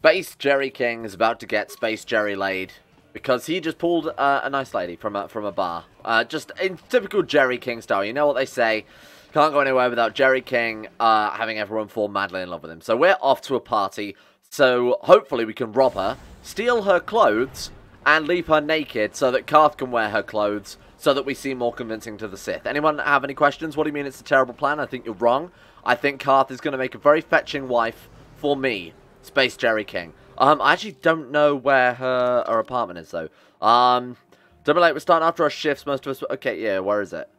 Space Jerry King is about to get Space Jerry laid because he just pulled a nice lady from a bar. Just in typical Jerry King style. You know what they say, can't go anywhere without Jerry King having everyone fall madly in love with him. So we're off to a party, so hopefully we can rob her, steal her clothes, and leave her naked so that Carth can wear her clothes so that we seem more convincing to the Sith. Anyone have any questions? What do you mean it's a terrible plan? I think you're wrong. I think Carth is going to make a very fetching wife for me, Space Jerry King. I actually don't know where her apartment is, though. Don't be late, we're starting after our shifts, most of us... Okay, yeah, where is it?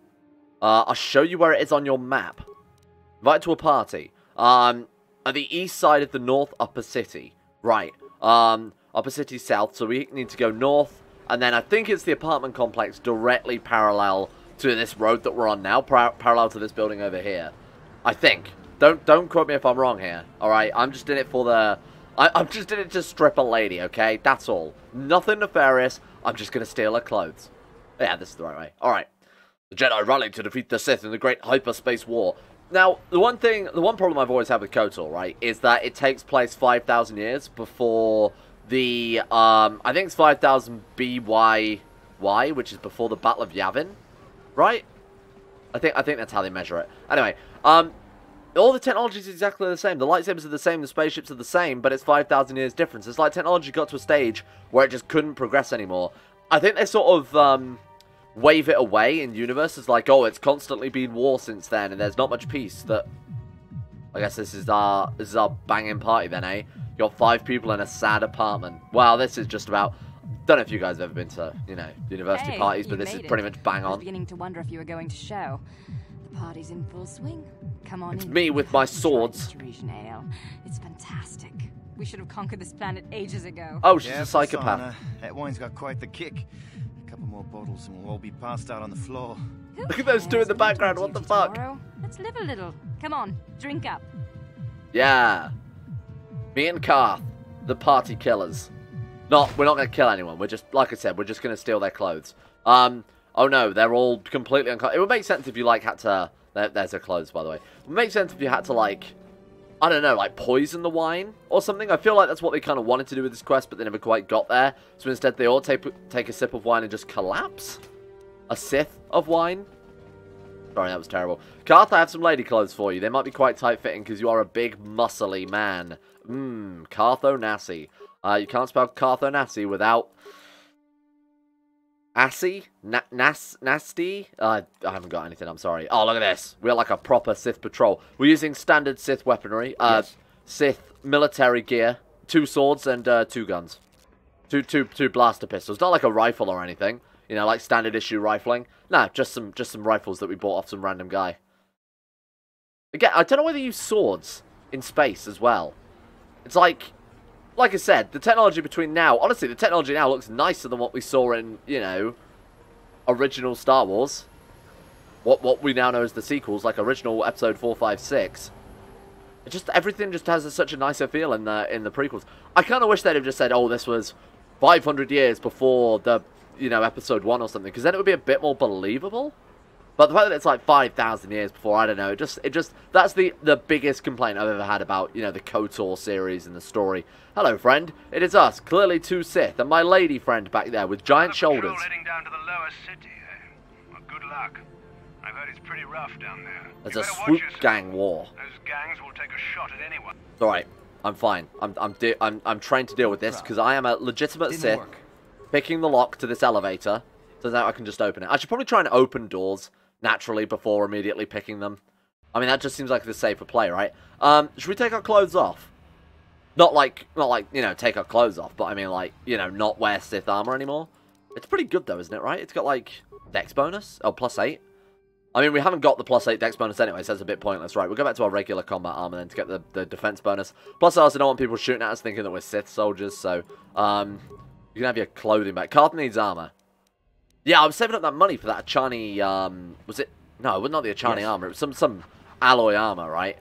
I'll show you where it is on your map. Invite to a party. At the east side of the North Upper City. Right. Upper City South, so we need to go north. And then I think it's the apartment complex directly parallel to this road that we're on now. Parallel to this building over here. I think. Don't quote me if I'm wrong here, alright? I'm just in it for the... I'm just in it to strip a lady, okay? That's all. Nothing nefarious. I'm just going to steal her clothes. Yeah, this is the right way. Alright. The Jedi rallied to defeat the Sith in the Great Hyperspace War. Now, the one problem I've always had with KOTOR, right, is that it takes place 5,000 years before the, I think it's 5,000 BYY, which is before the Battle of Yavin, right? I think that's how they measure it. Anyway, all the technology is exactly the same. The lightsabers are the same, the spaceships are the same, but it's 5,000 years difference. It's like technology got to a stage where it just couldn't progress anymore. I think they sort of wave it away in universe as like, oh, it's constantly been war since then, and there's not much peace. That I guess this is our banging party then, eh? You got 5 people in a sad apartment. Wow, this is just about. Don't know if you guys have ever been to, you know, university parties, but this is pretty much bang on. I was beginning to wonder if you were going to show. The party's in full swing. Come on it's in. Me with my swords. Restoration ale. It's fantastic. We should have conquered this planet ages ago. Oh, she's a psychopath. That wine's got quite the kick. A couple more bottles and we'll all be passed out on the floor. Look at those two in the background. What the fuck? Tomorrow? Let's live a little. Come on, drink up. Yeah. Me and Carth, the party killers. We're not going to kill anyone. We're just, like I said, we're just going to steal their clothes. Oh no, they're all completely unconscious. It would make sense if you, like, had to... There's her clothes, by the way. It would make sense if you had to, like... I don't know, like, poison the wine or something. I feel like that's what they kind of wanted to do with this quest, but they never quite got there. So instead, they all take a sip of wine and just collapse. A Sith of wine. Sorry, that was terrible. Carth, I have some lady clothes for you. They might be quite tight-fitting because you are a big, muscly man. Carthonassi. You can't spell Carthonassi without... Assy? Nasty? I haven't got anything, I'm sorry. Oh, look at this. We're like a proper Sith patrol. We're using standard Sith weaponry. Yes. Sith military gear. 2 swords and 2 guns. Two blaster pistols. Not like a rifle or anything. You know, like standard issue rifling. No, just some rifles that we bought off some random guy. Again, I don't know whether they use swords in space as well. It's like I said, the technology between now... Honestly, the technology now looks nicer than what we saw in, you know, original Star Wars. What we now know as the sequels, like original Episode 4, 5, 6. Everything just has such a nicer feel in the prequels. I kind of wish they'd have just said, oh, this was 500 years before the, you know, Episode 1 or something, because then it would be a bit more believable. But the fact that it's like 5,000 years before, I don't know, that's the biggest complaint I've ever had about, you know, the KOTOR series and the story. Hello, friend. It is us, clearly 2 Sith, and my lady friend back there with giant shoulders. Heading down to the lower city, eh? Well, good luck. I've heard it's pretty rough down there. There's a swoop gang war. Those gangs will take a shot at anyone. It's alright. I'm fine. I'm trained to deal with this because I am a legitimate Sith. Picking the lock to this elevator. Turns out I can just open it. I should probably try and open doors naturally before immediately picking them. I mean, that just seems like the safer play, right? Should we take our clothes off? Not like, you know, take our clothes off, but I mean, like, you know, not wear Sith armor anymore. It's pretty good, though, isn't it, right? It's got, like, dex bonus. Oh, +8. I mean, we haven't got the +8 dex bonus anyway, so that's a bit pointless, right? We'll go back to our regular combat armor then to get the defense bonus. Plus, I also don't want people shooting at us thinking that we're Sith soldiers, so, you can have your clothing back. Carth needs armor. Yeah, I was saving up that money for that Achani, was it? No, it was not the Achani armor. It was some alloy armor, right?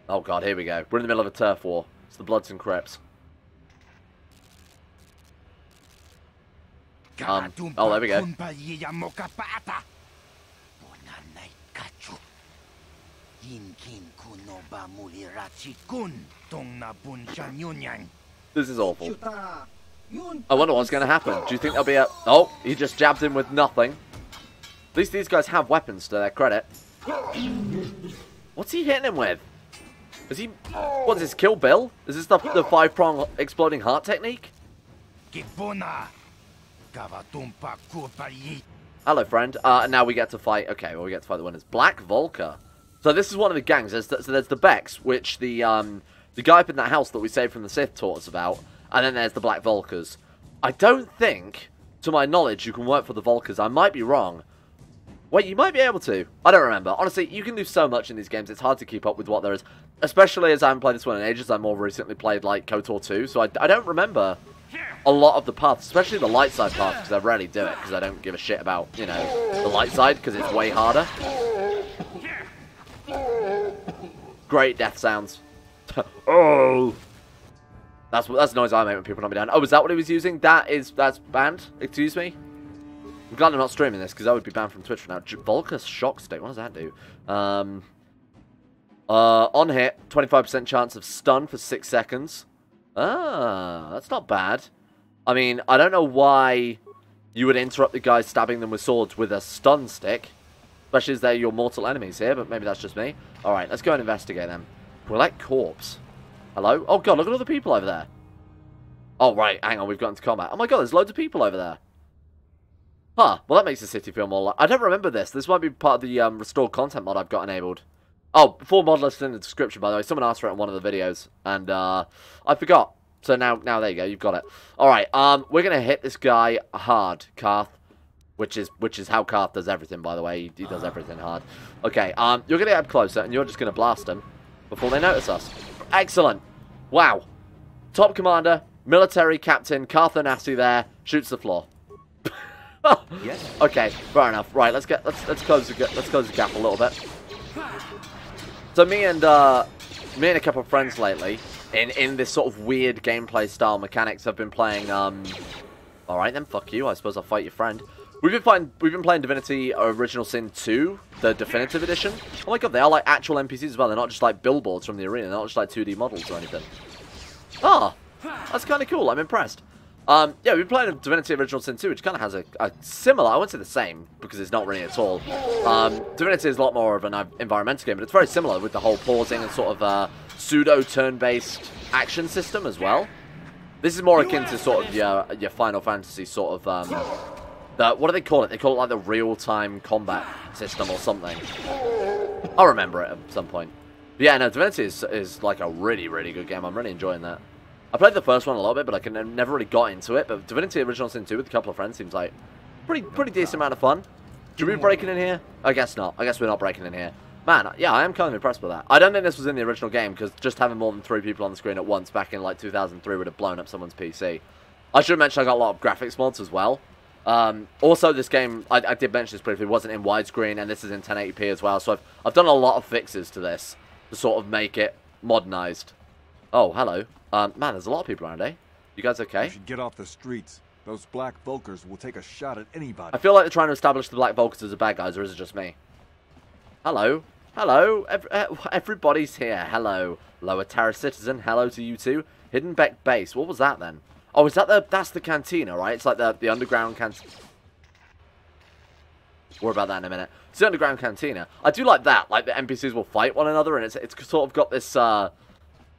Oh, God, here we go. We're in the middle of a turf war. It's the Bloods and Crips. Oh, there we go. This is awful. I wonder what's going to happen. Do you think there'll be a... Oh, he just jabbed him with nothing. At least these guys have weapons to their credit. What's he hitting him with? Is he... What's this, Kill Bill? Is this the 5-prong exploding heart technique? Hello, friend. And now we get to fight... Okay, well, we get to fight the winners. Black Volker. So this is one of the gangs. So there's the Becks, which the guy up in that house that we saved from the Sith taught us about. And then there's the Black Volkers. I don't think, to my knowledge, you can work for the Volkers. I might be wrong. Wait, you might be able to. I don't remember. Honestly, you can do so much in these games. It's hard to keep up with what there is. Especially as I haven't played this one in ages. I more recently played, like, KOTOR 2. So I don't remember a lot of the paths. Especially the light side path, because I rarely do it. Because I don't give a shit about, you know, the light side. Because it's way harder. Great death sounds. Oh! That's the noise I make when people knock me down. Oh, is that what he was using? That's banned? Excuse me? I'm glad I'm not streaming this, because I would be banned from Twitch now. Volker's Shock Stick, what does that do? On hit, 25% chance of stun for 6 seconds. Ah, that's not bad. I mean, I don't know why you would interrupt the guys stabbing them with swords with a stun stick. Especially as they're your mortal enemies here, but maybe that's just me. Alright, let's go and investigate them. Collect corpse. Hello? Oh god, look at all the people over there. Oh right, hang on, we've got into combat. Oh my god, there's loads of people over there. Huh, well that makes the city feel more like... I don't remember this. This might be part of the restored content mod I've got enabled. Oh, full mod list in the description, by the way. Someone asked for it in one of the videos, and I forgot. So now there you go, you've got it. Alright, we're going to hit this guy hard, Carth. Which is how Carth does everything, by the way. He does everything hard. Okay, you're going to get up closer, and you're just going to blast them before they notice us. Excellent. Wow. Top commander, military captain, Carth Nasty there, shoots the floor. Yes. Okay, fair enough. Right, let's close the gap a little bit. So me and a couple of friends lately, in this sort of weird gameplay style mechanics, have been playing. All right then, fuck you. I suppose I'll fight your friend. We've been playing Divinity Original Sin 2, the definitive edition. Oh my god, they are like actual NPCs as well. They're not just like billboards from the arena. They're not just like 2D models or anything. Ah, that's kind of cool. I'm impressed. Yeah, we've been playing Divinity Original Sin 2, which kind of has a similar, I wouldn't say the same, because it's not really at all. Divinity is a lot more of an environmental game, but it's very similar with the whole pausing and sort of pseudo-turn-based action system as well. This is more akin to sort of your Final Fantasy sort of, what do they call it? They call it like the real-time combat system or something. I'll remember it at some point. But yeah, no, Divinity is like a really, really good game. I'm really enjoying that. I played the first one a little bit, but I never really got into it. But Divinity Original Sin 2 with a couple of friends seems like pretty decent amount of fun. Should we be breaking in here? I guess not. I guess we're not breaking in here. Man, yeah, I am kind of impressed with that. I don't think this was in the original game, because just having more than 3 people on the screen at once back in like 2003 would have blown up someone's PC. I should mention I got a lot of graphics mods as well. Also, this game, I did mention this briefly, wasn't in widescreen, and this is in 1080p as well. So I've done a lot of fixes to this to sort of make it modernized. Oh, hello. Man, there's a lot of people around, eh? You guys okay? You should get off the streets. Those Black Volkers will take a shot at anybody. I feel like they're trying to establish the Black Volkers as the bad guys, or is it just me? Hello? Hello? Everybody's here. Hello. Lower Taris Citizen. Hello to you too. Hidden Beck Base. What was that then? Oh, is that that's the cantina, right? It's like the underground cantina. More about that in a minute. It's the underground cantina. I do like that. Like, the NPCs will fight one another, and it's sort of got this, kind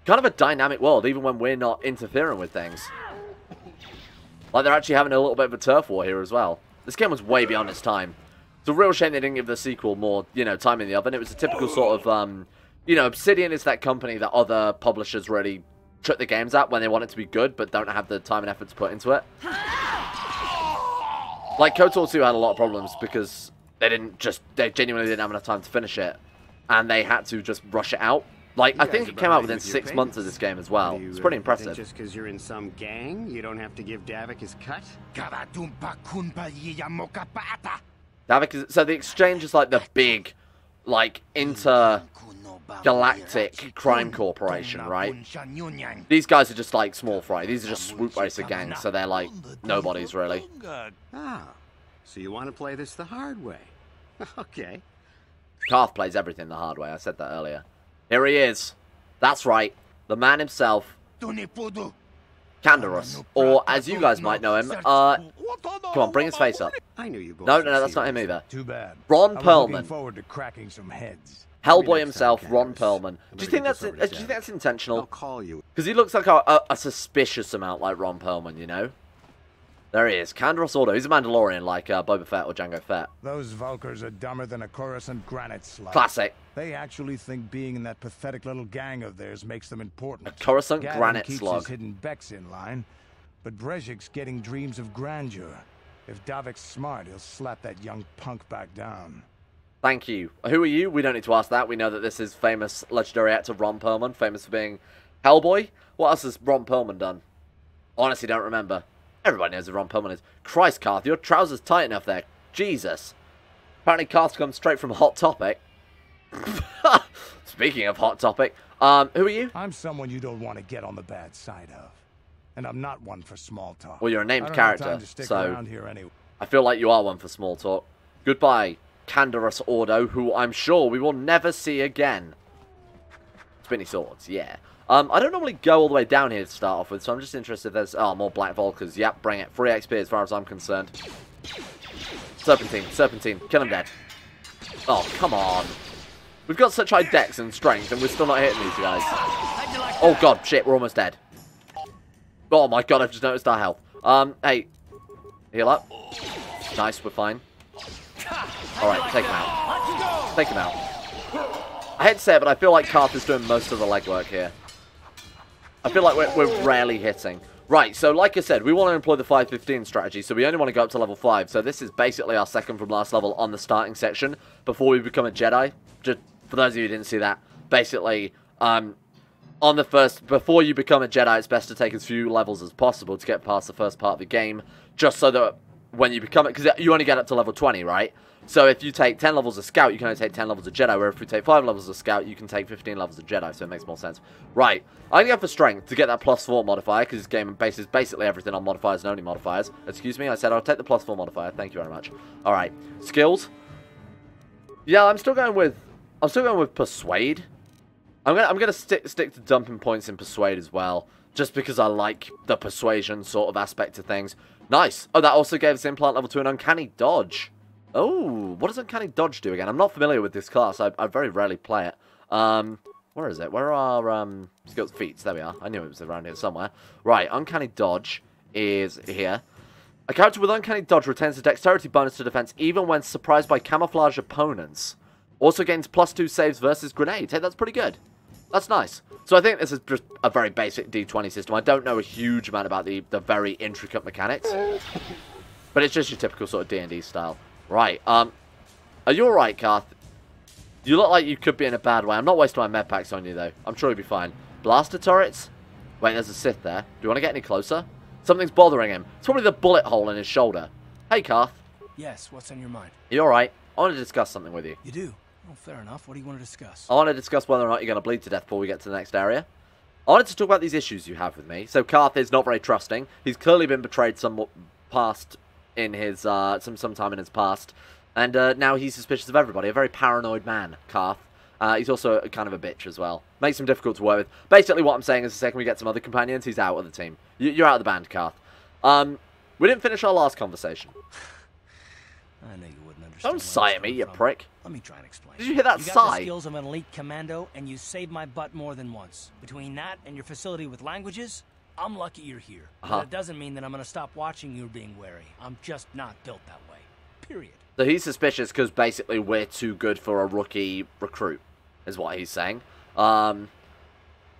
of a dynamic world, even when we're not interfering with things. Like, they're actually having a little bit of a turf war here as well. This game was way beyond its time. It's a real shame they didn't give the sequel more, you know, time in the oven. It was a typical sort of, you know, Obsidian is that company that other publishers really trick the games at when they want it to be good, but don't have the time and effort to put into it. Like, KOTOR 2 had a lot of problems because they genuinely didn't have enough time to finish it, and they had to just rush it out. Like, I think it came out within 6 months of this game as well. It's pretty impressive. Just because you're in some gang, you don't have to give Davik his cut? Davik is, so the Exchange is like the big, like, intergalactic crime corporation, right? These guys are just like small fry. These are just swoop racer gangs, so they're like nobodies really. Ah, so you want to play this the hard way? Okay. Carth plays everything the hard way. I said that earlier. Here he is. That's right. The man himself. Canderous, or as you guys might know him, come on, bring his face up. I knew you boys. No, that's not him either. Too bad. Ron I was Perlman. looking forward to cracking some heads. Hellboy himself, Ron Canderous. Perlman. Do you think that's I'll intentional? call you. Because he looks like a suspicious amount like Ron Perlman, you know? There he is, Canderous Ordo. He's a Mandalorian like Boba Fett or Jango Fett. Those Vulkars are dumber than a Coruscant granite slug. Classic. They actually think being in that pathetic little gang of theirs makes them important. A Coruscant Gavin granite keeps slug. his hidden Becks in line, but Brezhik's getting dreams of grandeur. If Davik's smart, he'll slap that young punk back down. Thank you. Who are you? We don't need to ask that. We know that this is famous legendary actor Ron Perlman, famous for being Hellboy. What else has Ron Perlman done? Honestly, don't remember. Everybody knows who Ron Perlman is. Christ, Carth, your trousers tight enough there. Jesus. Apparently, Carth comes straight from Hot Topic. Speaking of Hot Topic, who are you? I'm someone you don't want to get on the bad side of. And I'm not one for small talk. Well, you're a named I don't have character, time to stick so around here anyway. I feel like you are one for small talk. Goodbye, Canderous Ordo, who I'm sure we will never see again. Spinny swords, yeah. I don't normally go all the way down here to start off with, so I'm just interested if there's... Oh, more Black Vulkars. Yep, bring it. Free XP as far as I'm concerned. Serpentine, Serpentine. Kill him dead. Oh, come on. We've got such high dex and strength, and we're still not hitting these guys. Oh, God, shit, we're almost dead. Oh, my God, I've just noticed our health. Hey. Heal up. Nice, we're fine. Alright, take him out. Take him out. I hate to say it, but I feel like Carth is doing most of the legwork here. I feel like we're rarely hitting. Right, so like I said, we want to employ the 515 strategy, so we only want to go up to level 5. So this is basically our second from last level on the starting section before we become a Jedi. Just for those of you who didn't see that, basically, on the first, before you become a Jedi, it's best to take as few levels as possible to get past the first part of the game, just so that when you become it, because you only get up to level 20, right? So if you take 10 levels of Scout, you can only take 10 levels of Jedi, where if you take 5 levels of Scout, you can take 15 levels of Jedi, so it makes more sense. Right, I'm going to go for Strength to get that +4 modifier, because this game bases basically everything on modifiers and only modifiers. Excuse me, I said I'll take the +4 modifier, thank you very much. Alright, Skills. Yeah, I'm still going with Persuade. I'm gonna stick to dumping points in Persuade as well, just because I like the persuasion sort of aspect of things. Nice. Oh, that also gave us Implant level 2 and Uncanny Dodge. Oh, what does Uncanny Dodge do again? I'm not familiar with this class. I very rarely play it. Where is it? Where are skills? Feats. There we are. I knew it was around here somewhere. Right, Uncanny Dodge is here. A character with Uncanny Dodge retains a dexterity bonus to defense even when surprised by camouflage opponents. Also gains +2 saves versus grenades. Hey, that's pretty good. That's nice. So I think this is just a very basic D20 system. I don't know a huge amount about the very intricate mechanics. But it's just your typical sort of D&D style. Right, are you alright, Carth? You look like you could be in a bad way. I'm not wasting my med packs on you, though. I'm sure you'll be fine. Blaster turrets? Wait, there's a Sith there. Do you want to get any closer? Something's bothering him. It's probably the bullet hole in his shoulder. Hey, Carth. Yes, what's on your mind? You alright? I want to discuss something with you. You do? Oh, fair enough. What do you want to discuss? I want to discuss whether or not you're going to bleed to death before we get to the next area. I wanted to talk about these issues you have with me. So, Carth is not very trusting. He's clearly been betrayed somewhat past in his sometime in his past, and now he's suspicious of everybody. A very paranoid man, Carth. He's also kind of a bitch as well. Makes him difficult to work with. Basically, what I'm saying is the second we get some other companions, he's out of the team. You're out of the band, Carth. We didn't finish our last conversation. I know you wouldn't understand. Don't sigh at me, you prick. Let me try and explain. Did you hear that you got sigh? the skills of an elite commando, and you saved my butt more than once. Between that and your facility with languages, I'm lucky you're here. But it doesn't mean that I'm going to stop watching you being wary. I'm just not built that way. Period. So he's suspicious because basically we're too good for a rookie recruit, is what he's saying. Why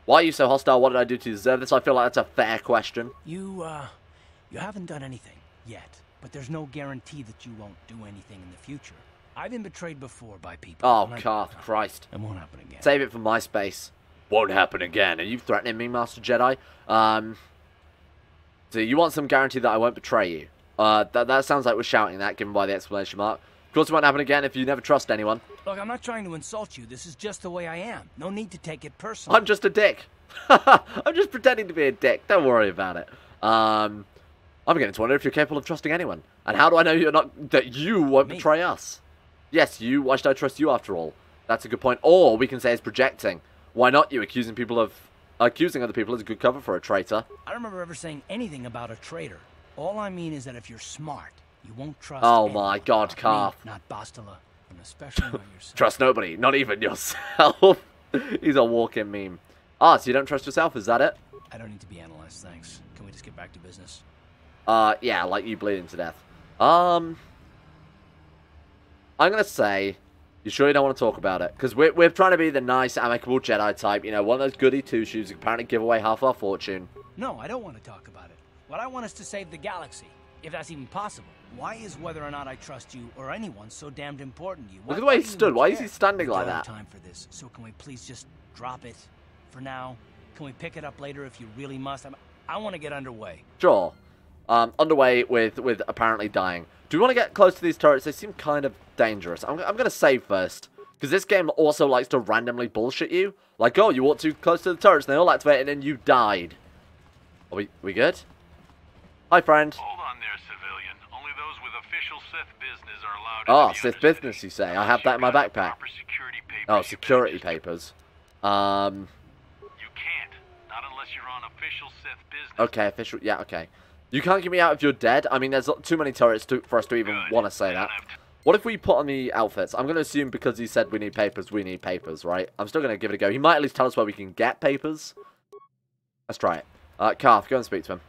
are you so hostile? What did I do to deserve this? I feel like that's a fair question. You haven't done anything yet, but there's no guarantee that you won't do anything in the future. I've been betrayed before by people. Oh, Carth, Christ. It won't happen again. Save it for MySpace. Won't happen again. Are you threatening me, Master Jedi? So you want some guarantee that I won't betray you? That sounds like we're shouting that, given by the exclamation mark. Of course it won't happen again if you never trust anyone. Look, I'm not trying to insult you. This is just the way I am. No need to take it personally. I'm just a dick. I'm just pretending to be a dick. Don't worry about it. I'm beginning to wonder if you're capable of trusting anyone. And how do I know that you won't betray us? Yes, you. Why should I trust you after all? That's a good point. Or we can say it's projecting. Why not you accusing people of accusing other people is a good cover for a traitor. I don't remember ever saying anything about a traitor. All I mean is that if you're smart, you won't trust Oh anyone. my God, Carth. Me, not Bastila, and especially not yourself. Trust nobody, not even yourself. He's a walking meme. Ah, so you don't trust yourself, is that it? I don't need to be analyzed, thanks. Can we just get back to business? Yeah, like you bleeding to death. I'm gonna say, you sure you don't want to talk about it? Because we're trying to be the nice, amicable Jedi type, you know, one of those goody two-shoes who apparently give away half our fortune. No, I don't want to talk about it. What I want is to save the galaxy, if that's even possible. Why is whether or not I trust you or anyone so damned important to you? Look at the way he stood. Why is he standing like that? Time for this. So can we please just drop it for now? Can we pick it up later if you really must? I want to get underway. Sure. Underway with apparently dying. Do we want to get close to these turrets? They seem kind of dangerous. I'm going to save first. Because this game also likes to randomly bullshit you. Like, oh, you walked too close to the turrets and they all activate and then you died. Are we good? Hi, friend. Hold on there, civilian. Only those with official Sith business are allowed Oh, Sith business, you say? I have that in my backpack. Oh, security papers. You can't. Not unless you're on official Sith business. Okay, official. Yeah, okay. You can't get me out if you're dead. I mean, there's too many turrets for us to even want to say that. What if we put on the outfits? I'm going to assume because he said we need papers, right? I'm still going to give it a go. He might at least tell us where we can get papers. Let's try it. Carth, go and speak to him.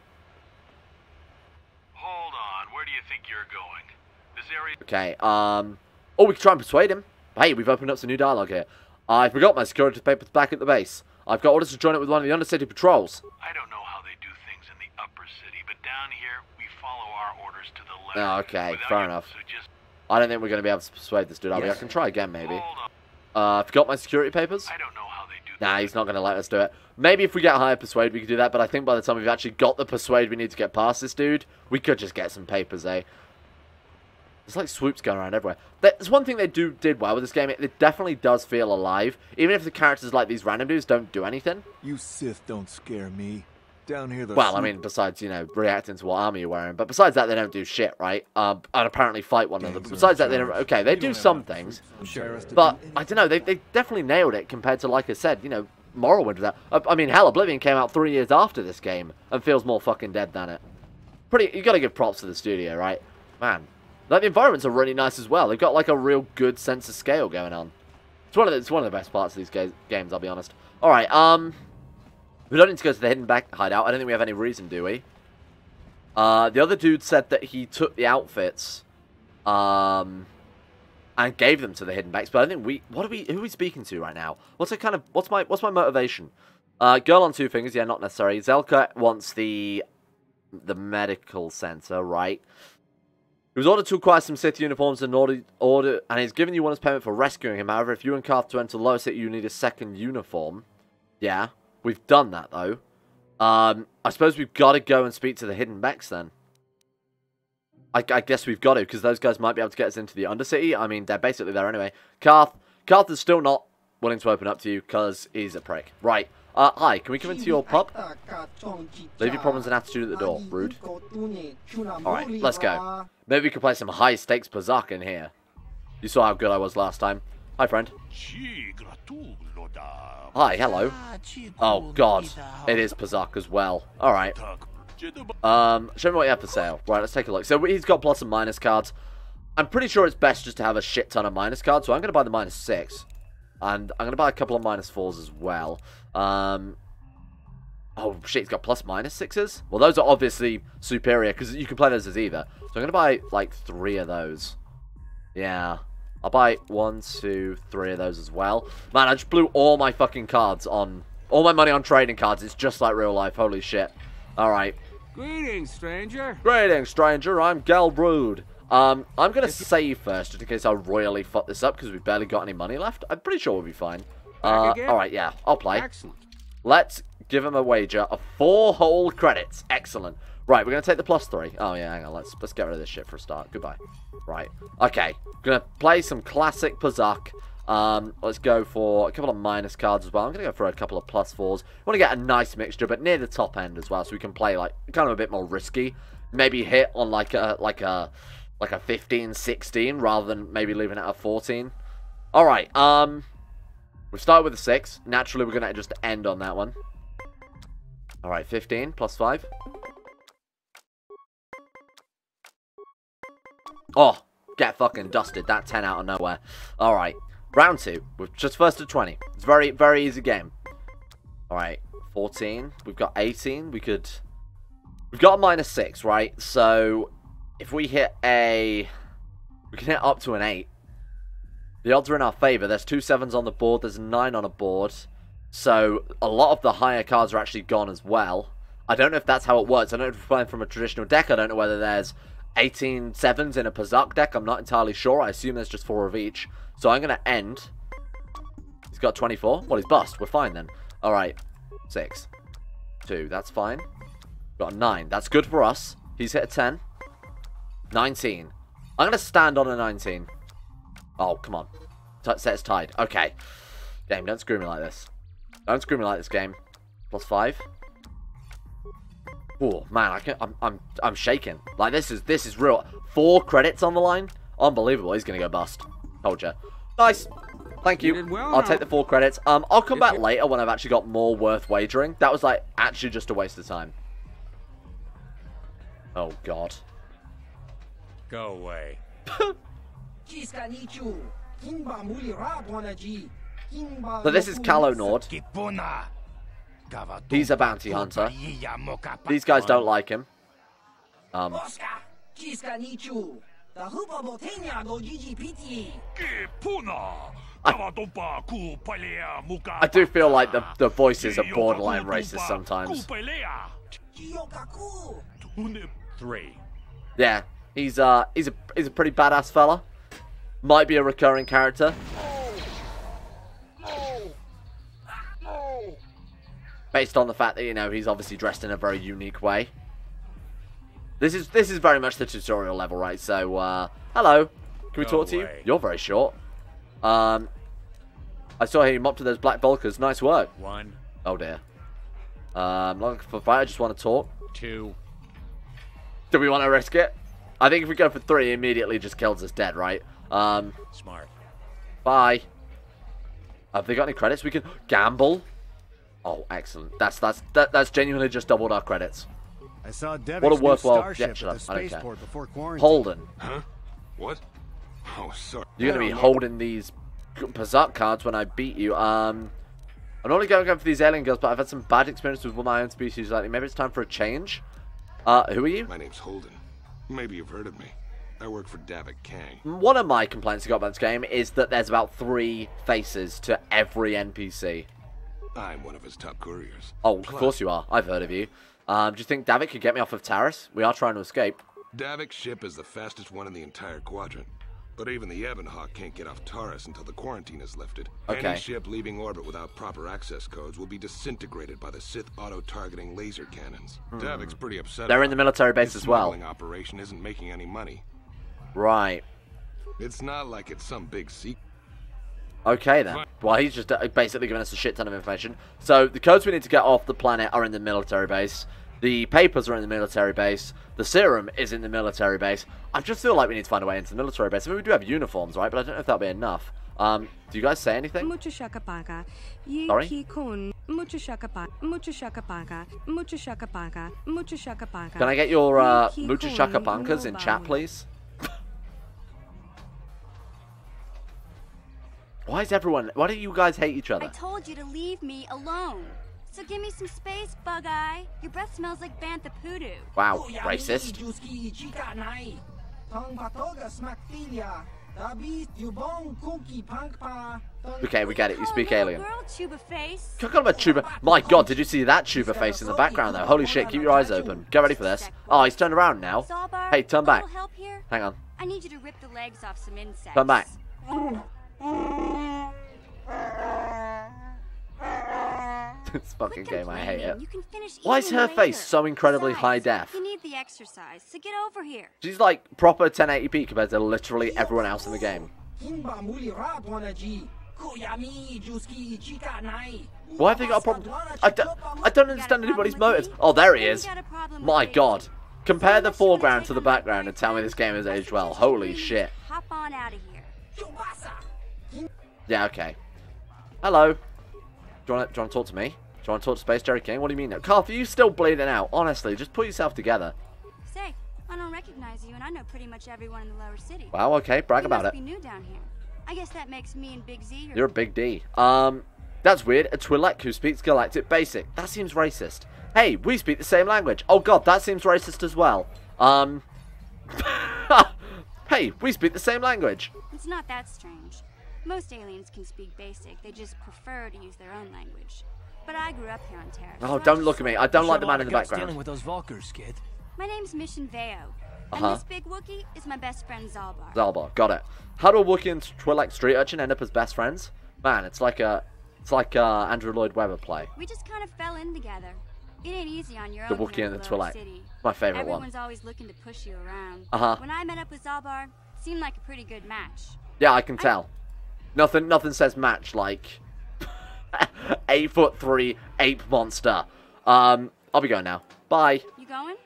Hold on. Where do you think you're going? This area... Okay, oh, we can try and persuade him. Hey, we've opened up some new dialogue here. I forgot my security papers back at the base. I've got orders to join it with one of the Undercity patrols. I don't know how they do things in the upper city, but down here, we follow our orders to the Oh, letter. okay, Without fair you, enough. So just... I don't think we're going to be able to persuade this dude, are we? I can try again, maybe. Hold on. Forgot my security papers? I don't know how they do Nah, that. he's not going to let us do it. Maybe if we get higher persuade, we could do that, but I think by the time we've actually got the persuade we need to get past this dude, we could just get some papers, eh? There's like swoops going around everywhere. There's one thing they did well with this game. It definitely does feel alive. Even if the characters like these random dudes don't do anything. You Sith don't scare me. Down here, Well, I mean, besides, you know, reacting to what armor you're wearing. But besides that, they don't do shit, right? And apparently fight one another. But besides that, they don't... Okay, they do some things. But, I don't know, they definitely nailed it compared to, like I said, you know, Morrowind with that. I mean, hell, Oblivion came out 3 years after this game and feels more fucking dead than it. You gotta give props to the studio, right? Man. Like, the environments are really nice as well. They've got, like, a real good sense of scale going on. It's one of the best parts of these games, I'll be honest. Alright, we don't need to go to the hidden back hideout. I don't think we have any reason, do we? The other dude said that he took the outfits, and gave them to the hidden backs. But I don't think who are we speaking to right now? What's my motivation? Girl on two fingers, yeah, not necessary. Zelka wants the medical center, right? He was ordered to acquire some Sith uniforms and and he's given you one as payment for rescuing him. However, if you and Carth to enter Lower City, you need a second uniform. Yeah. We've done that, though. I suppose we've got to go and speak to the hidden becks, then. I guess we've got to, because those guys might be able to get us into the Undercity. I mean, they're basically there anyway. Carth is still not willing to open up to you, because he's a prick. Right. Hi, can we come into your pub? Leave your problems and attitude at the door. Rude. Alright, let's go. Maybe we can play some high-stakes Pazak in here. You saw how good I was last time. Hi, friend. Hi, hello. Oh, God. It is Pazak as well. Alright. Show me what you have for sale. Right, let's take a look. So, he's got plus and minus cards. I'm pretty sure it's best just to have a shit ton of minus cards, so I'm going to buy the -6. And I'm going to buy a couple of -4s as well. Oh, shit, he's got plus -6s? Well, those are obviously superior, because you can play those as either. So I'm going to buy, like, 3 of those. Yeah. I'll buy 1, 2, 3 of those as well. Man, I just blew all my fucking cards on... All my money on trading cards. It's just like real life. Holy shit. Alright. Greetings, stranger. Greetings, stranger. I'm Galbrood. I'm going to save first, just in case I royally fuck this up, because we've barely got any money left. I'm pretty sure we'll be fine. Alright, yeah. I'll play. Excellent. Let's give him a wager of 4 whole credits. Excellent. Right, we're going to take the +3. Oh, yeah, hang on. Let's get rid of this shit for a start. Goodbye. Right. Okay. Going to play some classic Pazak. Let's go for a couple of minus cards as well. I'm going to go for a couple of +4s. I want to get a nice mixture, but near the top end as well, so we can play, like, kind of a bit more risky. Maybe hit on, like a 15, 16, rather than maybe leaving it at a 14. Alright, we started with a 6. Naturally, we're going to just end on that one. Alright, 15 plus 5. Oh, get fucking dusted. That 10 out of nowhere. Alright, round 2. We've just first to 20. It's very, very easy game. Alright, 14. We've got 18. We've got a -6, right? So, if we hit a... We can hit up to an 8. The odds are in our favor. There's 2 7s on the board. There's a 9 on a board. So, a lot of the higher cards are actually gone as well. I don't know if that's how it works. I don't know if we're playing from a traditional deck. I don't know whether there's 18 7s in a Pazak deck. I'm not entirely sure. I assume there's just 4 of each. So, I'm going to end. He's got 24. Well, he's bust. We're fine then. Alright. 6. 2. That's fine. Got a 9. That's good for us. He's hit a 10. 19. I'm going to stand on a 19. Oh, come on. Set's tied. Okay. Game, don't screw me like this. Don't screw me like this, game. Plus 5. Oh, man, I'm shaking. Like, this is real. 4 credits on the line? Unbelievable. He's going to go bust. Told you. Nice. Thank you. I'll take the 4 credits. I'll come back later when I've actually got more worth wagering. That was, like, actually just a waste of time. Oh, God. Go away. So this is Calo Nord. He's a bounty hunter. These guys don't like him. I do feel like the voices are borderline racist sometimes. 3. Yeah, he's a pretty badass fella. Might be a recurring character. Based on the fact that, you know, he's obviously dressed in a very unique way. This is very much the tutorial level, right? So, hello. Can we talk to you? You're very short. I saw how you mopped to those black bulkers. Nice work. 1. Oh, dear. I'm not looking for a fight. I just want to talk. 2. Do we want to risk it? I think if we go for 3, he immediately just kills us dead, right? Smart. Bye. Have they got any credits? We can gamble. Oh, excellent. That's genuinely just doubled our credits. I saw what a worthwhile. Yeah, shut up. I don't care. Holden. Huh? What? Oh, sorry. You're gonna be holding these Pazak cards when I beat you. I'm only going for these alien girls, but I've had some bad experiences with my own species lately. Maybe it's time for a change. Who are you? My name's Holden. Maybe you've heard of me. I work for Davik Kang. One of my complaints I got about this game is that there's about 3 faces to every NPC. I'm one of his top couriers. Oh, of course you are. I've heard of you. Do you think Davik could get me off of Taris? We are trying to escape. Davik's ship is the fastest one in the entire quadrant. But even the Ebon Hawk can't get off Taris until the quarantine is lifted. Okay. Any ship leaving orbit without proper access codes will be disintegrated by the Sith auto-targeting laser cannons. Davik's pretty upset. They're in the military base as well. The operation isn't making any money. Right. It's not like it's some big secret. Okay then. Well, he's just basically giving us a shit ton of information. So the codes we need to get off the planet are in the military base. The papers are in the military base. The serum is in the military base. I just feel like we need to find a way into the military base. I mean, we do have uniforms, right? But I don't know if that'll be enough. Do you guys say anything? Sorry? Can I get your Muchashaka Bankas in chat, please? Why do you guys hate each other? I told you to leave me alone. So give me some space, Bug-Eye. Your breath smells like bantha poodoo. Wow, racist. Okay, we get it. You speak alien. Can't call him a tuba. My god, did you see that tuba face in the background though? Holy shit, keep your eyes open. Get ready for this. Oh, he's turned around now. Hey, turn back. Hang on. I need you to rip the legs off some insects. Turn back. This fucking game, I hate it. Why is her face so incredibly high def? You need the exercise, so get over here. She's like proper 1080p compared to literally everyone else in the game. Why have they got a problem? I don't understand anybody's motives. Oh, there he is. My god. Compare the foreground to the background and tell me this game has aged well. Holy shit. Hop on out of here. Yeah, okay. Hello. Do you want to talk to me? you want to talk to Space Jerry King? What do you mean? No? Carth, are you still bleeding out? Honestly, just put yourself together. Say, I don't recognize you, and I know pretty much everyone in the lower city. Wow, okay, brag about it. You must be new down here. I guess that makes me and Big Z. You're a big D. That's weird. A Twi'lek who speaks Galactic Basic. That seems racist. Hey, we speak the same language. Oh god, that seems racist as well. Hey, we speak the same language. It's not that strange. Most aliens can speak Basic. They just prefer to use their own language. But I grew up here on Taris. Oh, don't look at me. I don't like the man in the background. Dealing with those Valkyrs, kid. My name's Mission Veo. And this big Wookiee is my best friend Zaalbar. Zaalbar, got it. How do a Wookiee and Twi'lek street urchin end up as best friends? Man, it's like Andrew Lloyd Webber play. We just kind of fell in together. It ain't easy on your The own. Wookiee and the Twi'lek. City. My favorite one. Everyone's always looking to push you around. When I met up with Zaalbar, it seemed like a pretty good match. Yeah, I can tell. Nothing says match like 8'3" ape monster. I'll be going now. Bye. You going?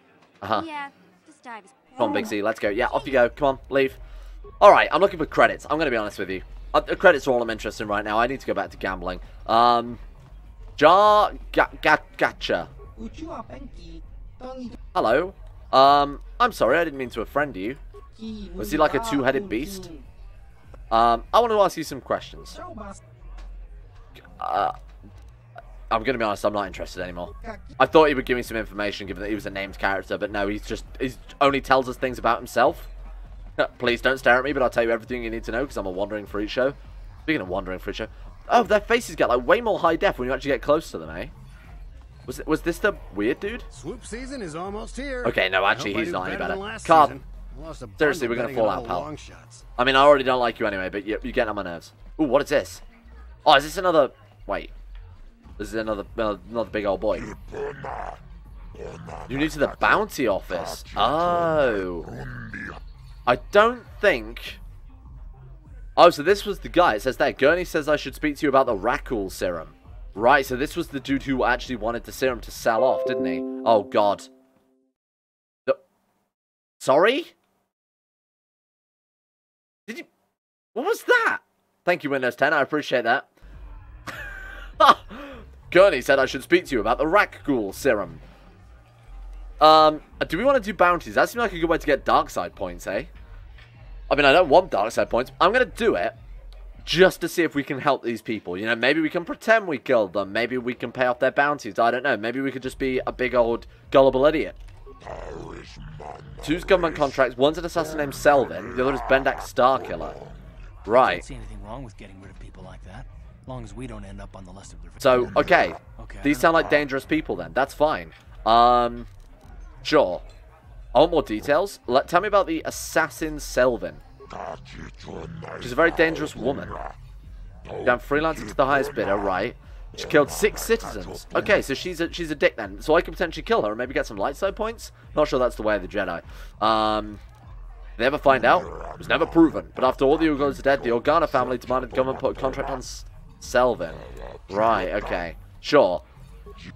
Yeah, this dive is... Come on, Big Z, let's go. Yeah, off you go. Come on, leave. Alright, I'm looking for credits. I'm going to be honest with you. The credits are all I'm interested in right now. I need to go back to gambling. Gotcha. Hello. I'm sorry, I didn't mean to offend you. Was he like a two-headed beast? I want to ask you some questions. I'm going to be honest, I'm not interested anymore. I thought he would give me some information, given that he was a named character, but no, he only tells us things about himself. Please don't stare at me, but I'll tell you everything you need to know, because I'm a wandering freak show. Speaking of wandering freak show, oh, their faces get like way more high def when you actually get close to them, eh? Was this the weird dude? Swoop season is almost here. Okay, no, actually, he's not any better. Carth, seriously, we're going to fall out, pal. I mean, I already don't like you anyway, but you're getting on my nerves. Ooh, what is this? Oh, is this another... Wait. This is another big old boy. You're new to the bounty office. Oh. I don't think... Oh, so this was the guy. It says there, Gurney says I should speak to you about the Rakul serum. Right, so this was the dude who actually wanted the serum to sell off, didn't he? Oh, God. Sorry? Did you... What was that? Thank you, Windows 10. I appreciate that. Gurney said I should speak to you about the Rakul serum. Do we want to do bounties? That seems like a good way to get dark side points, eh? I mean, I don't want dark side points. I'm going to do it just to see if we can help these people. You know, maybe we can pretend we killed them. Maybe we can pay off their bounties. I don't know. Maybe we could just be a big old gullible idiot. Two's government contracts. One's an assassin named Selvin. The other is Bendak Starkiller. Right. I don't see anything wrong with getting rid of people like that. As long as we don't end up on the list of their... So, okay. These sound like dangerous people then. That's fine. Sure. I want more details. Tell me about the assassin Selvin. She's a very dangerous woman. Down freelancing to the highest bidder, right? She killed 6 citizens. Okay, so she's a dick then. So I could potentially kill her and maybe get some light side points? Not sure that's the way of the Jedi. They ever find out? It was never proven. But after all the Urgals are dead, the Organa family demanded the government put a contract on Selvin. Right, okay. Sure.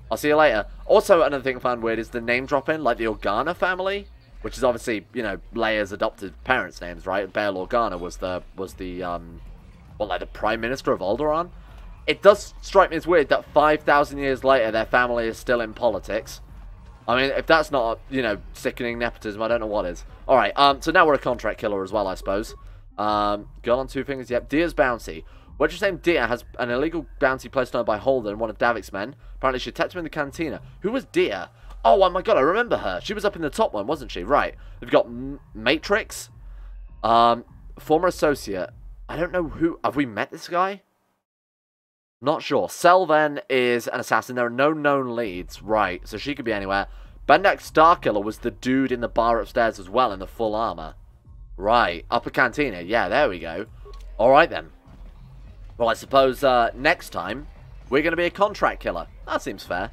I'll see you later. Also, another thing I found weird is the name dropping, like the Organa family, which is obviously, you know, Leia's adopted parents' names, right? Bail Organa was the like the Prime Minister of Alderaan. It does strike me as weird that 5,000 years later, their family is still in politics. I mean, if that's not, you know, sickening nepotism, I don't know what is. Alright, so now we're a contract killer as well, I suppose. Girl on 2 fingers, yep. Deer's bounty. What's your name? Deer has an illegal bounty placed on her by Holden, one of Davik's men. Apparently she attacked him in the cantina. Who was Deer? Oh my god, I remember her. She was up in the top one, wasn't she? Right. We've got Matrix. Former associate. I don't know who... Have we met this guy? Not sure. Selvin is an assassin. There are no known leads. Right, so she could be anywhere. Bendak Starkiller was the dude in the bar upstairs as well, in the full armor. Right, upper cantina. Yeah, there we go. Alright then. Well, I suppose next time, we're going to be a contract killer. That seems fair.